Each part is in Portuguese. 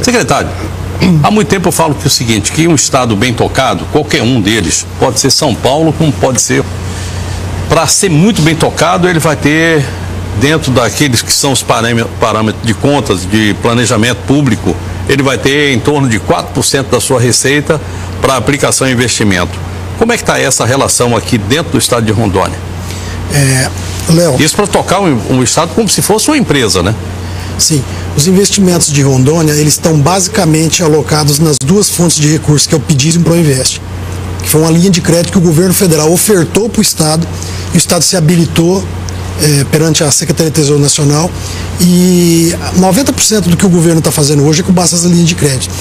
Secretário, há muito tempo eu falo que é o seguinte, que um estado bem tocado, qualquer um deles, pode ser São Paulo, como pode ser... Para ser muito bem tocado, ele vai ter, dentro daqueles que são os parâmetros de contas, de planejamento público, ele vai ter em torno de 4% da sua receita para aplicação e investimento. Como é que está essa relação aqui dentro do estado de Rondônia? Léo, isso para tocar um estado como se fosse uma empresa, né? Sim, os investimentos de Rondônia, eles estão basicamente alocados nas duas fontes de recursos, que é o PIDIS e o PROINVEST, que foi uma linha de crédito que o governo federal ofertou para o estado, e o estado se habilitou perante a Secretaria do Tesouro Nacional, e 90% do que o governo está fazendo hoje é com base nessa linha de crédito.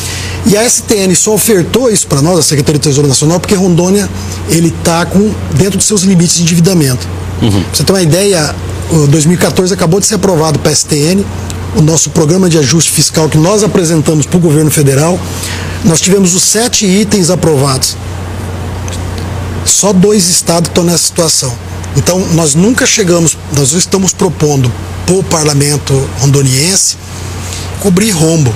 E a STN só ofertou isso para nós, a Secretaria do Tesouro Nacional, porque Rondônia ele está dentro dos seus limites de endividamento. Pra você ter uma ideia, 2014 acabou de ser aprovado para a STN, o nosso programa de ajuste fiscal que nós apresentamos para o governo federal. Nós tivemos os 7 itens aprovados. Só 2 estados estão nessa situação. Então, nós nunca chegamos, nós estamos propondo para o parlamento rondoniense cobrir rombo.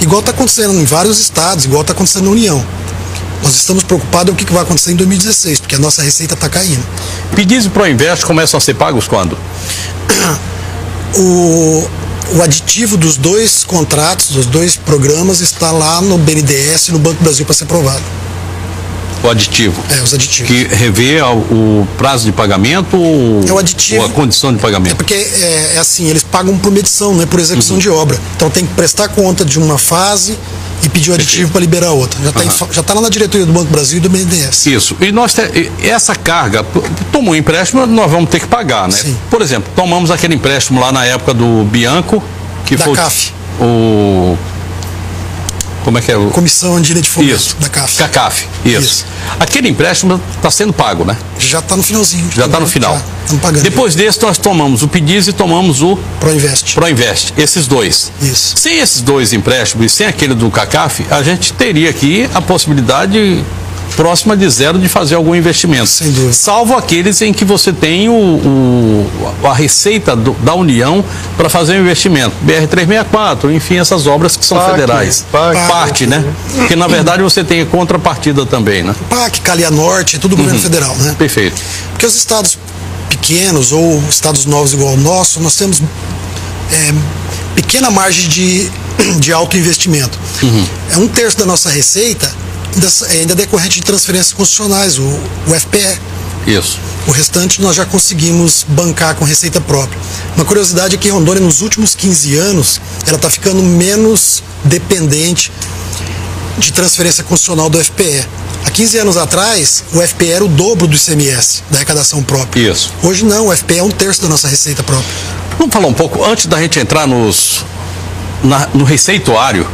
Igual está acontecendo em vários estados, igual está acontecendo na União. Nós estamos preocupados com o que vai acontecer em 2016, porque a nossa receita está caindo. PIDIS e PROINVEST começam a ser pagos quando? O aditivo dos 2 contratos, dos 2 programas, está lá no BNDES e no Banco do Brasil para ser aprovado. O aditivo? Os aditivos. Que revê o prazo de pagamento o aditivo, ou a condição de pagamento? Porque é assim, eles pagam por medição, não é por execução de obra. Então tem que prestar conta de uma fase e pedir o aditivo para liberar outra. Já está lá na diretoria do Banco do Brasil e do BNDES. Isso. E essa carga, tomou um empréstimo, nós vamos ter que pagar, né? Sim. Por exemplo, tomamos aquele empréstimo lá na época do Bianco, que da foi CAF. Como é que é? Comissão Andina de Fomento, isso. da CAF. CAF, isso. Aquele empréstimo está sendo pago, né? Já está no finalzinho. Já está no final. Estamos pagando. Depois desse, nós tomamos o PIDIS e tomamos o PROINVEST. Esses 2. Isso. Sem esses 2 empréstimos e sem aquele do CACAF, a gente teria aqui a possibilidade próxima de zero de fazer algum investimento. Sem dúvida. Salvo aqueles em que você tem a receita da União para fazer o investimento. BR-364, enfim, essas obras que são federais. Parte, né? Porque, na verdade, você tem contrapartida também, né? PAC, Calha Norte, é tudo governo federal, né? Perfeito. Porque os estados pequenos ou estados novos igual ao nosso, nós temos pequena margem de alto investimento. É 1/3 da nossa receita ainda decorrente de transferências constitucionais, o FPE. Isso. O restante nós já conseguimos bancar com receita própria. Uma curiosidade é que Rondônia, nos últimos 15 anos, ela está ficando menos dependente de transferência constitucional do FPE. Há 15 anos atrás, o FPE era o dobro do ICMS, da arrecadação própria. Isso. Hoje não, o FPE é 1/3 da nossa receita própria. Vamos falar um pouco, antes da gente entrar no receituário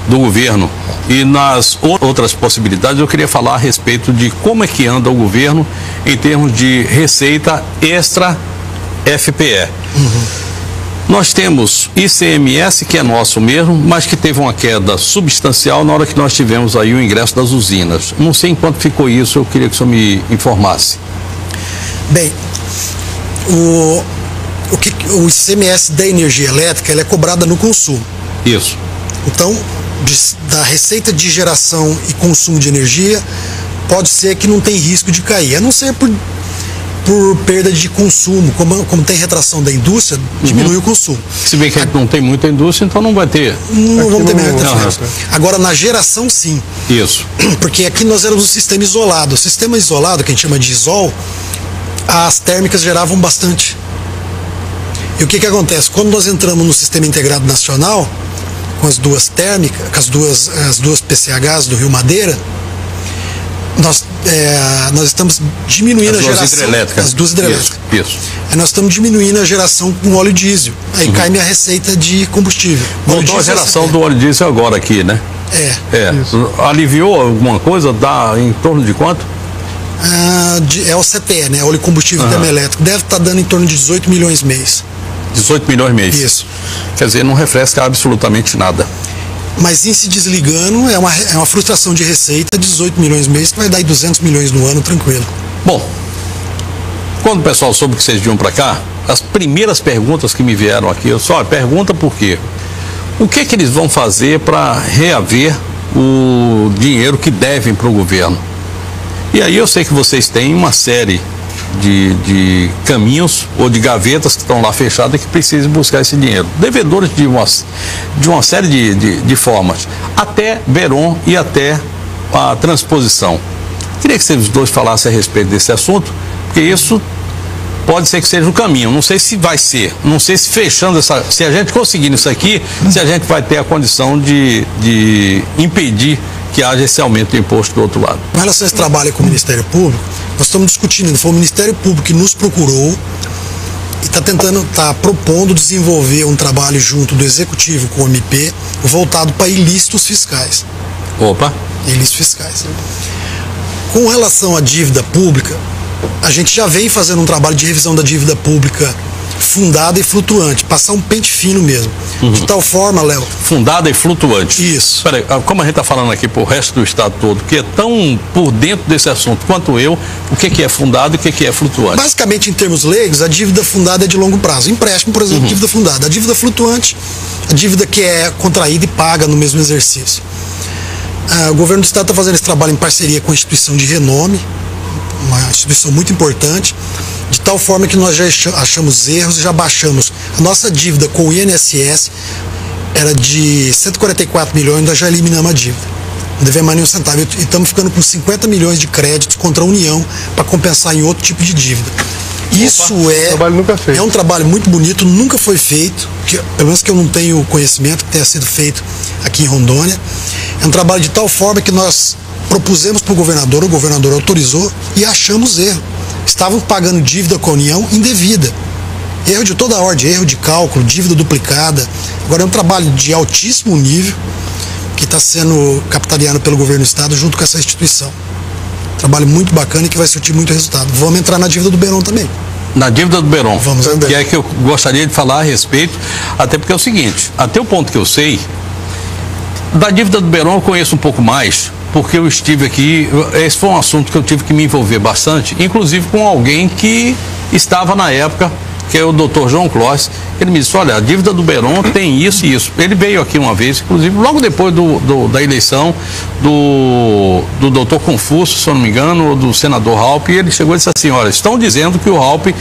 do governo e nas outras possibilidades, eu queria falar a respeito de como é que anda o governo em termos de receita extra FPE. Nós temos ICMS, que é nosso mesmo, mas que teve uma queda substancial na hora que nós tivemos aí o ingresso das usinas. Não sei em quanto ficou isso, eu queria que o senhor me informasse. Bem, o ICMS da energia elétrica, ela é cobrada no consumo. Isso. Então, da receita de geração e consumo de energia, pode ser que não tem risco de cair, a não ser por perda de consumo, como tem retração da indústria, diminui o consumo. Se bem que não tem muita indústria, então não vai ter. Não vamos ter muita diferença. Agora, na geração, sim. Isso. Porque aqui nós éramos um sistema isolado. O sistema isolado, que a gente chama de ISOL, as térmicas geravam bastante. E o que acontece? Quando nós entramos no Sistema Integrado Nacional, com as 2 térmicas, com as duas PCHs do Rio Madeira, nós estamos diminuindo a geração. As 2 hidrelétricas. Isso. Nós estamos diminuindo a geração com óleo diesel. Aí cai minha receita de combustível. Voltou a geração do óleo diesel agora aqui, né? Aliviou alguma coisa? Dá em torno de quanto? É o CTE, né? Óleo combustível termoelétrico. Deve estar dando em torno de 18 milhões mês. 18 milhões mês. Isso. Quer dizer, não refresca absolutamente nada. Mas em se desligando, é uma frustração de receita, 18 milhões mês, que vai dar aí 200 milhões no ano, tranquilo. Bom, quando o pessoal soube que vocês vinham para cá, as primeiras perguntas que me vieram aqui, eu só pergunta por quê? O que eles vão fazer para reaver o dinheiro que devem para o governo? E aí eu sei que vocês têm uma série de caminhos ou de gavetas que estão lá fechadas que precisam buscar esse dinheiro. Devedores de uma série de formas, até Beron e até a transposição. Queria que vocês dois falassem a respeito desse assunto, porque isso pode ser que seja o caminho. Não sei se vai ser, não sei se fechando se a gente conseguir isso aqui, se a gente vai ter a condição de impedir que haja esse aumento do imposto do outro lado. Com relação a esse trabalho com o Ministério Público, nós estamos discutindo, foi o Ministério Público que nos procurou e está propondo desenvolver um trabalho junto do Executivo com o MP, voltado para ilícitos fiscais. Opa! Ilícitos fiscais. Com relação à dívida pública, a gente já vem fazendo um trabalho de revisão da dívida pública fundada e flutuante, passar um pente fino mesmo. De tal forma, Léo... Fundada e flutuante. Isso. Peraí, como a gente está falando aqui para o resto do estado todo, que é tão por dentro desse assunto quanto eu, o que é fundado e o que é flutuante? Basicamente, em termos leigos, a dívida fundada é de longo prazo. Empréstimo, por exemplo, dívida fundada. A dívida flutuante, a dívida que é contraída e paga no mesmo exercício. O governo do estado está fazendo esse trabalho em parceria com a instituição de renome, uma instituição muito importante, de tal forma que nós já achamos erros e já baixamos. A nossa dívida com o INSS era de 144 milhões, nós já eliminamos a dívida. Não devemos mais nenhum centavo. E estamos ficando com 50 milhões de créditos contra a União para compensar em outro tipo de dívida. Isso é um trabalho muito bonito, nunca foi feito, pelo menos que eu não tenho conhecimento que tenha sido feito aqui em Rondônia. É um trabalho de tal forma que nós propusemos para o governador autorizou e achamos erro. Estavam pagando dívida com a União indevida. Erro de toda a ordem, erro de cálculo, dívida duplicada. Agora é um trabalho de altíssimo nível que está sendo capitaneado pelo governo do estado junto com essa instituição. Trabalho muito bacana e que vai surtir muito resultado. Vamos entrar na dívida do Beron também. Na dívida do Beron. Vamos também. Que é que eu gostaria de falar a respeito, até porque é o seguinte, até o ponto que eu sei, da dívida do Beron eu conheço um pouco mais, porque eu estive aqui, esse foi um assunto que eu tive que me envolver bastante, inclusive com alguém que estava na época, que é o doutor João Clóvis. Ele me disse, olha, a dívida do Beron tem isso e isso. Ele veio aqui uma vez, inclusive, logo depois da eleição do doutor Confúcio, se eu não me engano, ou do senador Raupp, e ele chegou e disse assim, olha, estão dizendo que o Raupp,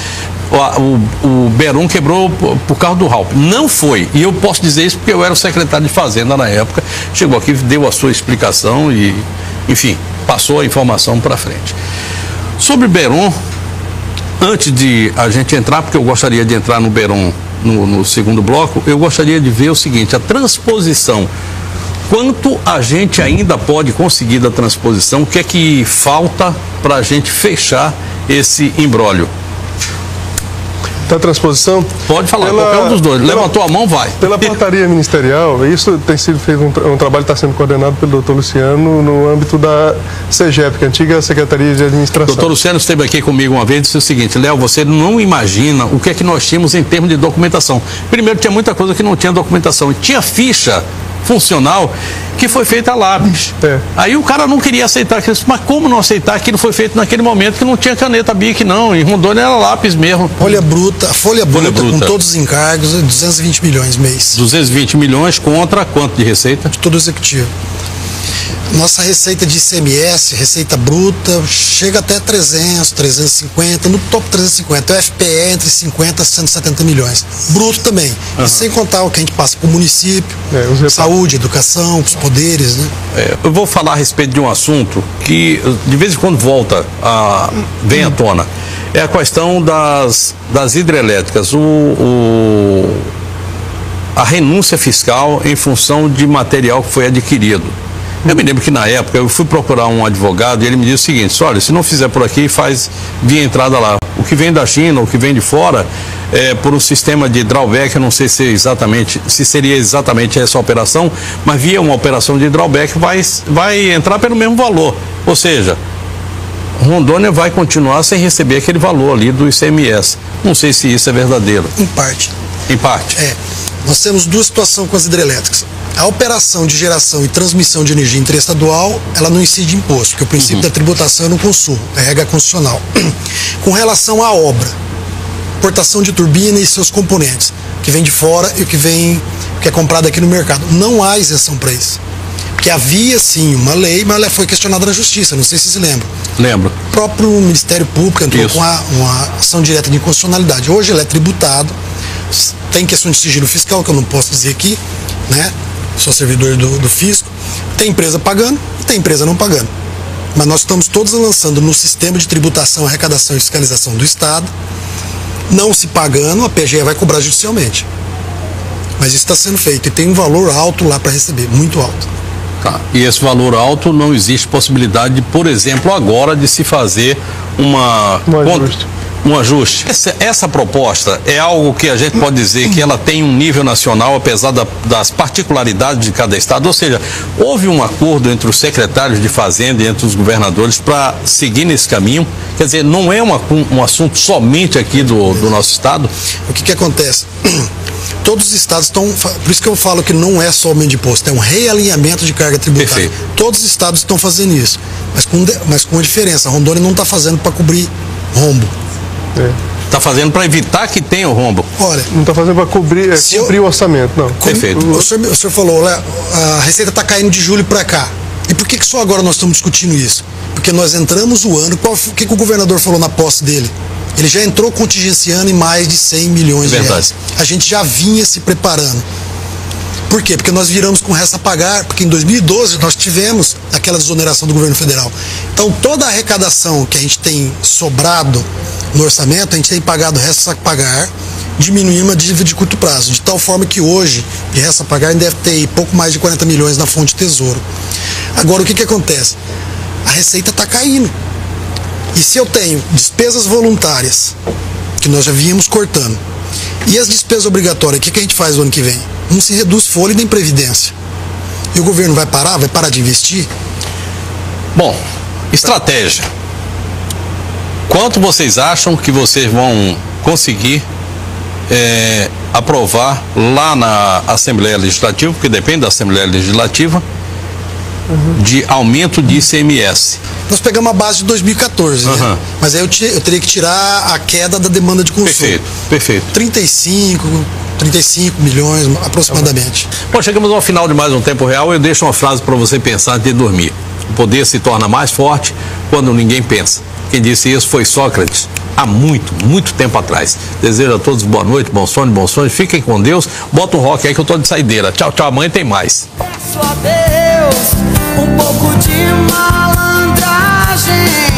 o Beron quebrou por causa do Raupp. Não foi, e eu posso dizer isso porque eu era o secretário de Fazenda na época, chegou aqui, deu a sua explicação e, enfim, passou a informação para frente. Sobre Beron, antes de a gente entrar, porque eu gostaria de entrar no Beron no segundo bloco, eu gostaria de ver o seguinte, a transposição. Quanto a gente ainda pode conseguir da transposição? O que é que falta para a gente fechar esse imbróglio? Da transposição? Pode falar, qualquer um dos dois. Levantou a mão, vai. Pela portaria ministerial, isso tem sido feito, um trabalho que está sendo coordenado pelo doutor Luciano no âmbito da CEGEP, que é a antiga Secretaria de Administração. Doutor Luciano esteve aqui comigo uma vez e disse o seguinte, Léo, você não imagina o que é que nós tínhamos em termos de documentação. Primeiro, tinha muita coisa que não tinha documentação. E tinha ficha funcional que foi feita a lápis. Aí o cara não queria aceitar aquilo, mas como não aceitar aquilo foi feito naquele momento que não tinha caneta BIC, não, em Rondônia era lápis mesmo. Folha bruta com todos os encargos, 220 milhões mês. 220 milhões contra quanto de receita? De todo o executivo. Nossa receita de ICMS, receita bruta, chega até 300, 350, no top 350. O FPE entre 50 e 170 milhões. Bruto também. E sem contar o que a gente passa para o município, saúde, educação, os poderes, né? Eu vou falar a respeito de um assunto que de vez em quando vem à tona. É a questão das hidrelétricas. A renúncia fiscal em função de material que foi adquirido. Eu me lembro que na época eu fui procurar um advogado e ele me disse o seguinte, olha, se não fizer por aqui, faz via entrada lá. O que vem da China, o que vem de fora, por um sistema de drawback, eu não sei se seria exatamente essa operação, mas via uma operação de drawback vai entrar pelo mesmo valor. Ou seja, Rondônia vai continuar sem receber aquele valor ali do ICMS. Não sei se isso é verdadeiro. Em parte. Em parte. Nós temos duas situações com as hidrelétricas. A operação de geração e transmissão de energia interestadual, ela não incide imposto, porque o princípio da tributação é no consumo, é regra constitucional. Com relação à obra, importação de turbina e seus componentes, que vem de fora e o que que é comprado aqui no mercado. Não há isenção para isso. Porque havia sim uma lei, mas ela foi questionada na justiça, não sei se se lembram. Lembro. O próprio Ministério Público entrou com uma ação direta de inconstitucionalidade. Hoje ele é tributado, tem questão de sigilo fiscal, que eu não posso dizer aqui, né? Sou servidor do fisco. Tem empresa pagando e tem empresa não pagando. Mas nós estamos todos lançando no sistema de tributação, arrecadação e fiscalização do Estado. Não se pagando, a PGE vai cobrar judicialmente. Mas isso está sendo feito e tem um valor alto lá para receber, muito alto. Tá. E esse valor alto não existe possibilidade de, por exemplo, agora de se fazer um ajuste. Essa proposta é algo que a gente pode dizer que ela tem um nível nacional, apesar das particularidades de cada estado. Ou seja, houve um acordo entre os secretários de Fazenda e entre os governadores para seguir nesse caminho. Quer dizer, não é um assunto somente aqui do nosso estado. O que acontece? Todos os estados estão... Por isso que eu falo que não é só aumento de imposto, é um realinhamento de carga tributária. Perfeito. Todos os estados estão fazendo isso, mas com uma diferença. A Rondônia não está fazendo para cobrir rombo. Está fazendo para evitar que tenha o rombo. Olha, não está fazendo para cobrir o orçamento, não. Perfeito. O senhor falou, olha, a receita está caindo de julho para cá. E por que só agora nós estamos discutindo isso? Porque nós entramos o ano, o que o governador falou na posse dele? Ele já entrou contingenciando em mais de 100 milhões de reais. A gente já vinha se preparando. Por quê? Porque nós viramos com resta a pagar, porque em 2012 nós tivemos aquela desoneração do governo federal. Então toda a arrecadação que a gente tem sobrado no orçamento, a gente tem pagado resta a pagar, diminuindo uma dívida de curto prazo, de tal forma que hoje, de resta a pagar, deve ter pouco mais de 40 milhões na fonte Tesouro. Agora, o que acontece? A receita está caindo. E se eu tenho despesas voluntárias, que nós já vínhamos cortando, e as despesas obrigatórias, o que a gente faz no ano que vem? Não se reduz folha nem previdência. E o governo vai parar de investir? Bom, estratégia. Quanto vocês acham que vocês vão conseguir aprovar lá na Assembleia Legislativa, porque depende da Assembleia Legislativa, de aumento de ICMS? Nós pegamos a base de 2014, né? Mas aí eu teria que tirar a queda da demanda de consumo. Perfeito. 35 milhões aproximadamente. Bom, chegamos ao final de mais um Tempo Real. Eu deixo uma frase para você pensar antes de dormir. O poder se torna mais forte quando ninguém pensa. Quem disse isso foi Sócrates, há muito tempo atrás. Desejo a todos boa noite, bom sono, bons sonhos. Fiquem com Deus. Bota um rock aí que eu tô de saideira. Tchau, amanhã tem mais. Peço a Deus um pouco de malandragem.